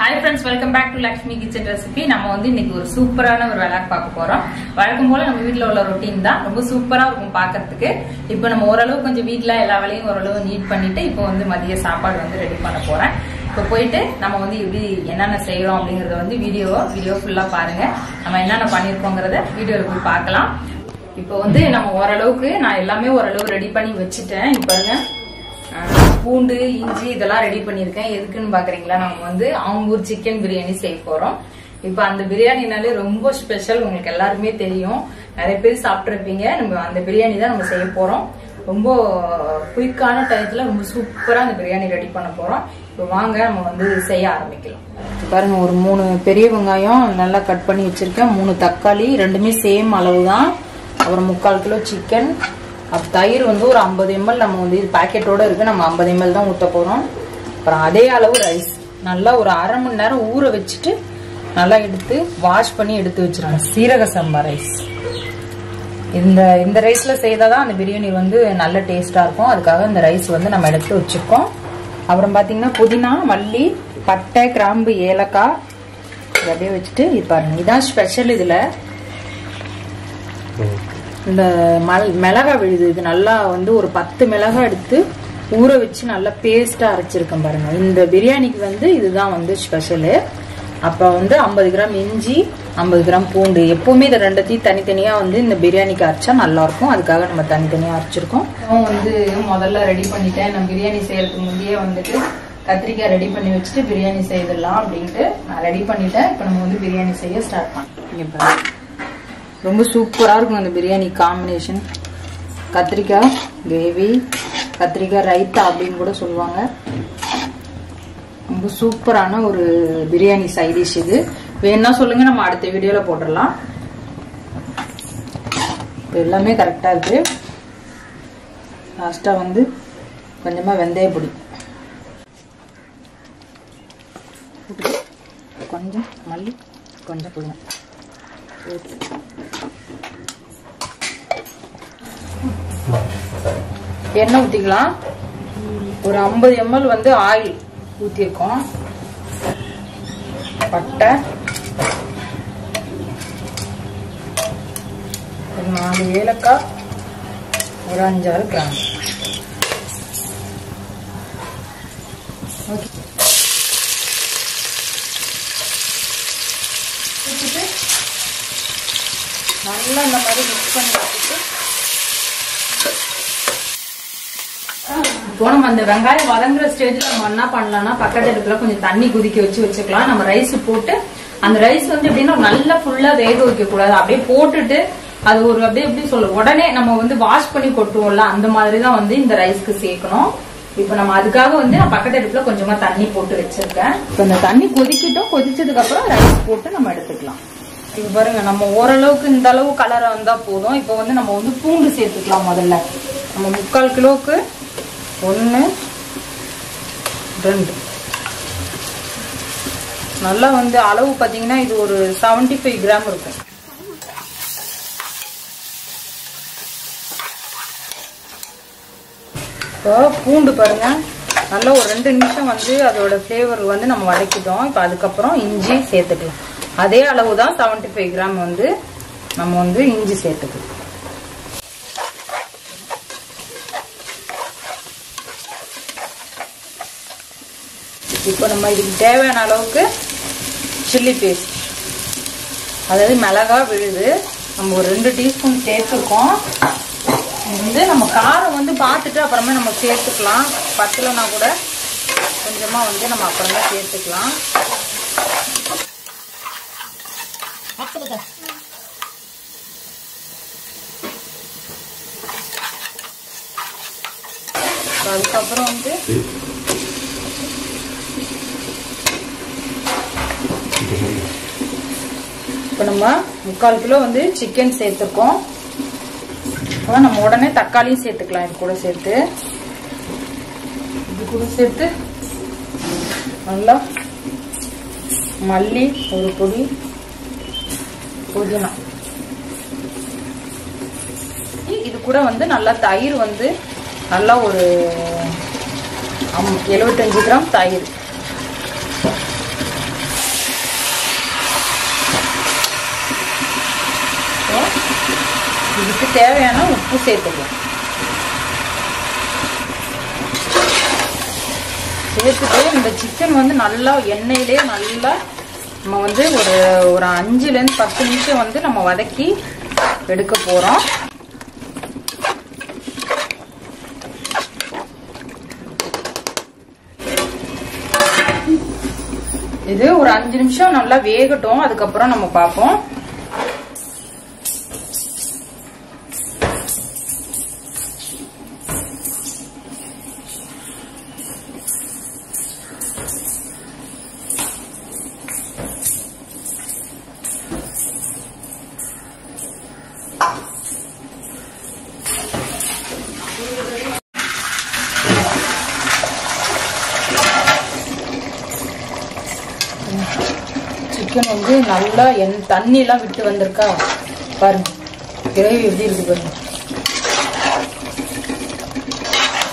Hi friends, welcome back to Lakshmi Kitchen Recipe. நம்ம வந்து இன்னைக்கு ஒரு சூப்பரான ஒரு vlog பார்க்க போறோம். வழக்கம் போல நம்ம வீட்ல உள்ள ரொட்டீன் தான். ரொம்ப சூப்பரா இருக்கும் பார்க்கிறதுக்கு. இப்போ நம்ம ஓரளவு கொஞ்சம் வீட்ல எல்லா வேலையும் ஓரளவு நீட் பண்ணிட்டு இப்போ வந்து மதிய சாப்பாடு வந்து ரெடி பண்ண போறேன். இப்போ போயிட்டு நம்ம வந்து எப்படி என்னென்ன செய்றோம் அப்படிங்கறத வந்து வீடியோ ஃபுல்லா பாருங்க. நம்ம என்னென்ன பண்ணிருக்கோங்கறத வீடியோல போய் பார்க்கலாம். இப்போ வந்து நம்ம ஓரளவுக்கு நான் எல்லாமே ஓரளவு ரெடி பண்ணி வச்சிட்டேன். இப்போ பாருங்க பூண்டு இஞ்சி இதெல்லாம் ரெடி பண்ணிருக்கேன். எதுக்குன்னு பாக்குறீங்களா, நம்ம வந்து ஆம்பூர் சிக்கன் பிரியாணி செய்ய போறோம். இப்ப அந்த பிரியாணினாலே ரொம்ப ஸ்பெஷல், உங்களுக்கு எல்லாருமே தெரியும், நிறைய பேர் சாப்பிட்டுருப்பீங்க. நம்ம அந்த பிரியாணி தான் நம்ம செய்ய போறோம். ரொம்ப குயிக்கான டயத்துல ரொம்ப சூப்பரா அந்த பிரியாணி ரெடி பண்ண போறோம். இப்ப வாங்க நம்ம வந்து செய்ய ஆரம்பிக்கலாம். பாருங்க, ஒரு 3 பெரிய வெங்காயம் நல்லா கட் பண்ணி வச்சிருக்கேன். 3 தக்காளி, ரெண்டுமே சேம் அளவு தான். அப்புறம் 3/4 கிலோ சிக்கன். தயிர் வந்து ஒரு 50 ml நம்ம வந்து பாக்கெட்டோட இருக்கு, நம்ம 50 ml தான் ஊத்த போறோம். அப்புறம் அதே அளவு ரைஸ் நல்லா ஒரு அரை மணி நேரம் ஊற வச்சுட்டு நல்லா எடுத்து வாஷ் பண்ணி எடுத்து வச்சிருக்கோம். சீரக சம்பா ரைஸ். இந்த ரைஸ்ல செய்தாதான் அந்த பிரியாணி வந்து நல்ல டேஸ்டா இருக்கும். அதுக்காக இந்த ரைஸ் வந்து நம்ம எடுத்து வச்சிருக்கோம். அப்புறம் பாத்தீங்கன்னா புதினா, மல்லி, பட்டை, கிராம்பு, ஏலக்காய் அப்படியே வச்சுட்டு பாருங்க, இதான் ஸ்பெஷல். இதுல இந்த மிளகா விழுது, இது நல்லா வந்து ஒரு 10 மிளகாய் எடுத்து ஊற வச்சு நல்லா பேஸ்டா அரைச்சிருக்கேன் பாருங்க. இந்த பிரியாணிக்கு வந்து இதுதான் வந்து ஸ்பெஷலு. அப்ப வந்து 50 கிராம் இஞ்சி, 50 கிராம் பூண்டு. எப்பவுமே இதை ரெண்டத்தையும் தனித்தனியா வந்து இந்த பிரியாணிக்கு அரைச்சா நல்லா இருக்கும். அதுக்காக நம்ம தனித்தனியா அரைச்சிருக்கோம். வந்து முதல்ல ரெடி பண்ணிட்டேன். நம்ம பிரியாணி செய்யறதுக்கு முந்தையே வந்துட்டு கத்திரிக்காய் ரெடி பண்ணி வச்சுட்டு பிரியாணி செய்திடலாம் அப்படின்ட்டு நான் ரெடி பண்ணிட்டேன். இப்ப நம்ம வந்து பிரியாணி செய்ய ஸ்டார்ட் பண்ணோம். ரொம்ப சூப்பரா இருக்கும் அந்த பிரியாணி காம்பினேஷன். கத்திரிக்காய் கிரேவி, கத்திரிக்காய் ரைத்தா அப்படின்னு கூட சொல்லுவாங்க. ரொம்ப சூப்பரான ஒரு பிரியாணி சைட் டிஷ் இது. வேணா சொல்லுங்க, நம்ம அடுத்த வீடியோல போட்டுடலாம். எல்லாமே கரெக்டா இருக்கு. லாஸ்டா வந்து கொஞ்சமா வெந்தய பொடி, கொஞ்சம் மல்லி, கொஞ்சம் புதினா, எண்ணெய் ஊத்திக்கலாம். ஒரு 50 ml வந்து ஆயில் ஊத்திருக்கோம். பட்டை, ஒரு 4 ஏலக்காய், ஒரு 5-6 கிராம்பு. நல்லா இந்த மாதிரி மிக்ஸ் பண்ணி வச்சுட்டு இப்போ நம்ம அந்த வெங்காயம் வதங்குற ஸ்டேஜ்ல நம்ம என்ன பண்ணலாம்னா, பக்கத்து இடத்துல கொஞ்சம் தண்ணி கொதிக்க வச்சுக்கலாம். நம்ம ரைஸ் போட்டு அந்த ரைஸ் வந்து எப்படின்னா நல்லா ஃபுல்லா வேக வைக்க கூடாது. அப்படியே போட்டுட்டு அது ஒரு அப்படியே எப்படி சொல்ல உடனே நம்ம வந்து வாஷ் பண்ணி கொட்டுவோம்ல, அந்த மாதிரிதான் வந்து இந்த ரைஸ்க்கு சேர்க்கணும். இப்ப நம்ம அதுக்காக வந்து நான் பக்கத்து இடத்துல கொஞ்சமா தண்ணி போட்டு வச்சிருக்கேன். இப்ப இந்த தண்ணி கொதிக்கட்டும். கொதிச்சதுக்கு அப்புறம் ரைஸ் போட்டு நம்ம எடுத்துக்கலாம். இது பாருங்க, நம்ம ஓரளவுக்கு இந்த அளவு கலரா வந்தா போதும். இப்ப வந்து நம்ம வந்து பூண்டு சேர்த்துக்கலாம். முதல்ல நம்ம 3/4 கிலோக்கு 1, 2 நல்லா வந்து அளவு பாத்தீங்கன்னா இது ஒரு 75 கிராம் இருக்கும். இப்போ பூண்டு பாருங்க நல்லா ஒரு 2 நிமிஷம் வந்து அதோட ஃபிளேவர் வந்து நம்ம வதக்கிட்டோம். இப்ப அதுக்கப்புறம் இஞ்சி சேர்த்துக்கலாம். அதே அளவு தான் 75 கிராம் வந்து நம்ம வந்து இஞ்சி சேர்த்துக்கலாம். இப்போ நம்ம இதுக்கு தேவையான அளவுக்கு சில்லி பேஸ்ட், அதாவது மிளகா விழுது நம்ம ஒரு 2 டீஸ்பூன் சேர்த்துக்கோம். வந்து நம்ம காரம் வந்து பார்த்துட்டு அப்புறமே நம்ம சேர்த்துக்கலாம். பத்தலைன்னா கூட கொஞ்சமா வந்து நம்ம அப்புறமே சேர்த்துக்கலாம். அதுக்கப்புறம் வந்து இப்போ நம்ம 3/4 கிலோ வந்து சிக்கன் சேர்த்துருக்கோம். அப்புறம் நம்ம உடனே தக்காளியும் சேர்த்துக்கலாம். இது கூட சேர்த்து நல்லா மல்லி ஒரு பொடி, புதினா, இது கூட வந்து நல்லா தயிர் வந்து நல்லா ஒரு 75 கிராம் தயிர். இதுக்கு தேவையான உப்பு சேர்த்துக்கலாம். சேர்த்துட்டு இந்த சிக்கன் வந்து நல்லா எண்ணெயிலே நல்லா நம்ம வந்து ஒரு 5 ல இருந்து 10 நிமிஷம் வந்து நம்ம வதக்கி எடுக்க போறோம். இது ஒரு 5 நிமிஷம் நல்லா வேகட்டும். அதுக்கப்புறம் நம்ம பார்ப்போம். சிக்கன் வந்து நல்லா தண்ணி எல்லாம் விட்டு வந்திருக்கா பாருங்க. கிரேவி எப்படி இருக்கு பாருங்க.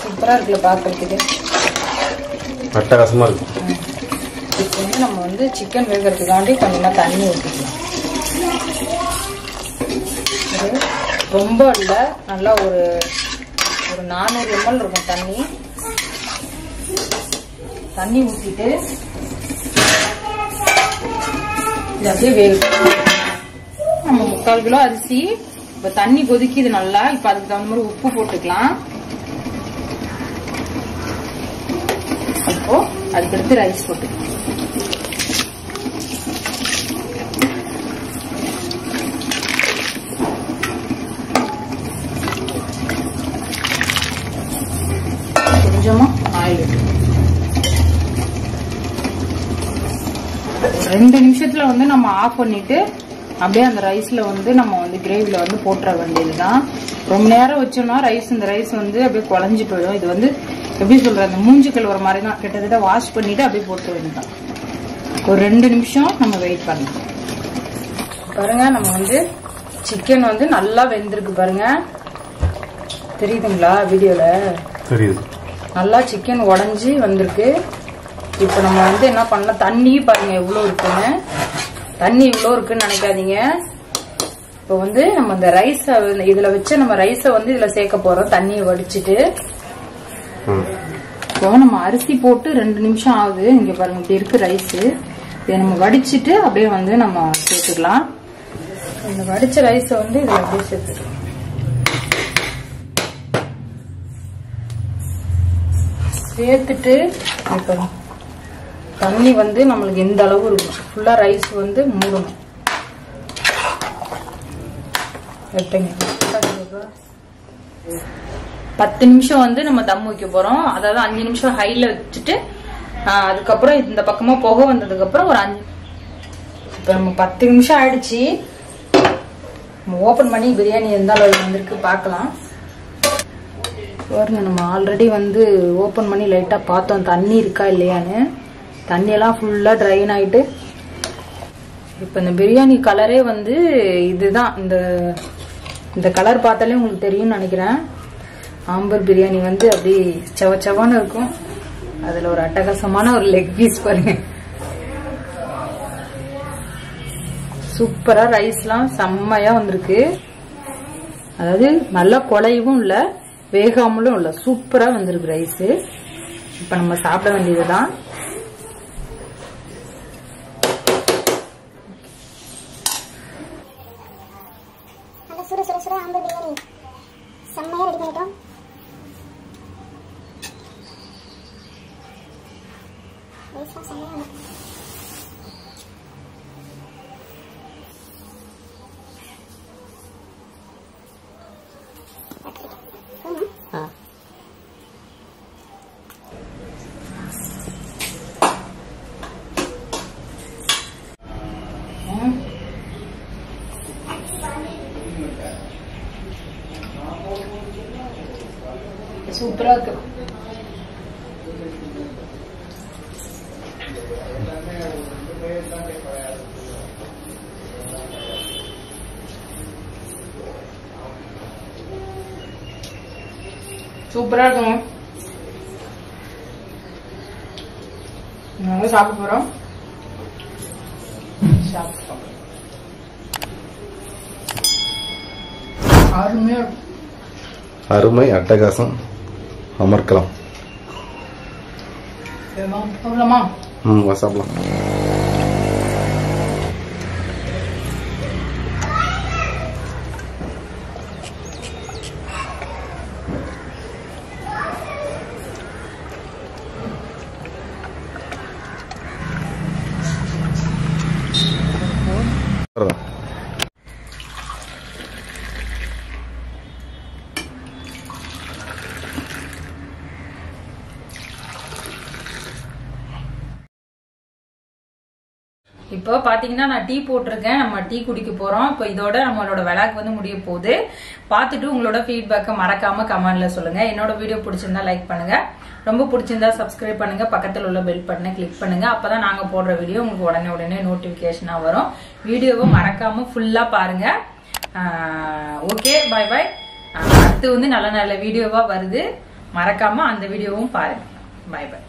சூப்பரா இருக்குல்ல பாக்குறதுக்கு. அட்டகாசமா இருக்கு. இப்போ வந்து நம்ம வந்து சிக்கன் வேகிறதுக்காண்டி கொஞ்சமா தண்ணி ஊற்றிக்கலாம். ரொம்ப இல்ல, நல்லா ஒரு 400 ml இருக்கும் தண்ணி ஊற்றிட்டு இது அப்படியே வேகும். நம்ம 3/4 கிலோ அரிசி. இப்ப தண்ணி கொதிக்குது நல்லா. இப்ப அதுக்கு தகுந்த மாதிரி உப்பு போட்டுக்கலாம். இப்போ அதுக்கடுத்து ரைஸ் போட்டுக்கலாம். கொஞ்சமா ஆயில் 2 நிமிஷத்துல வந்து நம்ம ஆஃப் பண்ணிட்டு அப்படியே அந்த ரைஸ்ல வந்து நம்ம வந்து கிரேவில வந்து போட்டுற வேண்டியதுதான். ரொம்ப நேரம் வச்சோம்னா இந்த ரைஸ் வந்து அப்படியே குழஞ்சு போயிடும். இது வந்து எப்படி சொல்ற, அந்த மூஞ்சி கழுவுற மாதிரி தான். கிட்டத்தட்ட வாஷ் பண்ணிட்டு அப்படியே போட்டு வேண்டியதான். ஒரு 2 நிமிஷம் நம்ம வெயிட் பண்ணலாம். பாருங்க, நம்ம வந்து சிக்கன் வந்து நல்லா வெந்திருக்கு பாருங்க. தெரியுதுங்களா வீடியோல? தெரியுது. நல்லா சிக்கன் உடைஞ்சி வந்திருக்கு. இப்ப நம்ம வந்து என்ன பண்ண, தண்ணி பாருங்க எவ்வளவு இருக்குன்னு. தண்ணி இவ்வளவு இருக்குன்னு நினைக்காதீங்க. இப்ப வந்து நம்ம இந்த ரைஸ் இதுல வச்சு நம்ம ரைஸ வந்து இதுல சேர்க்க போறோம். தண்ணியை வடிச்சிட்டு இப்போ நம்ம அரிசி போட்டு 2 நிமிஷம் ஆகுது. இங்க பாருங்க இப்படி இருக்கு ரைஸ். இதை நம்ம வடிச்சிட்டு அப்படியே வந்து நம்ம சேர்த்துக்கலாம். இந்த வடிச்ச ரைஸ வந்து இதுல அப்படியே சேர்த்துக்கலாம். சேர்த்துட்டு இப்போ தண்ணி வந்து நம்மளுக்கு எந்த அளவு இருக்கும், ஃபுல்லா ரைஸ் வந்து மூடணும். 10 நிமிஷம் வந்து நம்ம தம் வைக்க போறோம். அதாவது 5 நிமிஷம் ஹைல வச்சுட்டு அதுக்கப்புறம் இந்த பக்கமா புகை வந்ததுக்கு அப்புறம் ஒரு 5. இப்ப நம்ம 10 நிமிஷம் ஆயிடுச்சு. நம்ம ஓபன் பண்ணி பிரியாணி எந்த அளவுக்கு வந்திருக்கு பார்க்கலாம். பாருங்க, நம்ம ஆல்ரெடி வந்து ஓபன் பண்ணி லைட்டா பார்த்தோம் தண்ணி இருக்கா இல்லையான்னு. தண்ணி எல்லாம் ஃபுல்லா ட்ரைன் ஆயிட்டு இப்ப இந்த பிரியாணி கலரே வந்து இதுதான். இந்த கலர் பார்த்தாலே உங்களுக்கு தெரியும்னு நினைக்கிறேன். ஆம்பர் பிரியாணி வந்து அப்படி சவச்சவான்னு இருக்கும். அதுல ஒரு அட்டகாசமான ஒரு லெக் பீஸ் பாருங்க. சூப்பரா ரைஸ்லாம் செம்மையா வந்திருக்கு. அதாவது நல்லா குழையவும் இல்ல, வேகாமலும் இல்ல, சூப்பரா வந்திருக்கு ரைஸ். இப்ப நம்ம சாப்பிட வேண்டியதுதான். ஆம்பர் பிரியாணி செம்மையா ரெடி பண்ணிட்டோம். சூப்பரா இருக்கு. சூப்பரா இருக்குங்க. நாங்க சாப்பிட போறோம். அருமை, அட்டகாசம், அமர்க்கலாம். சாப்பிடலாம். இப்போ பாத்தீங்கன்னா நான் டீ போட்டிருக்கேன். நம்ம டீ குடிக்க போறோம். இப்போ இதோட நம்மளோட விளாக் வந்து முடிய போகுது. பார்த்துட்டு உங்களோட ஃபீட்பேக்கை மறக்காம கமெண்ட்ல சொல்லுங்க. என்னோட வீடியோ பிடிச்சிருந்தா லைக் பண்ணுங்க, ரொம்ப பிடிச்சிருந்தா சப்ஸ்கிரைப் பண்ணுங்க, பக்கத்துல உள்ள பெல் பட்டனை கிளிக் பண்ணுங்க. அப்பதான் நாங்க போடுற வீடியோ உங்களுக்கு உடனே நோட்டிபிகேஷனா வரும். வீடியோவை மறக்காம ஃபுல்லா பாருங்க. Okay, bye bye. அடுத்து வந்து நல்ல நல்ல வீடியோவா வருது, மறக்காம அந்த வீடியோவும் பாருங்க. Bye by.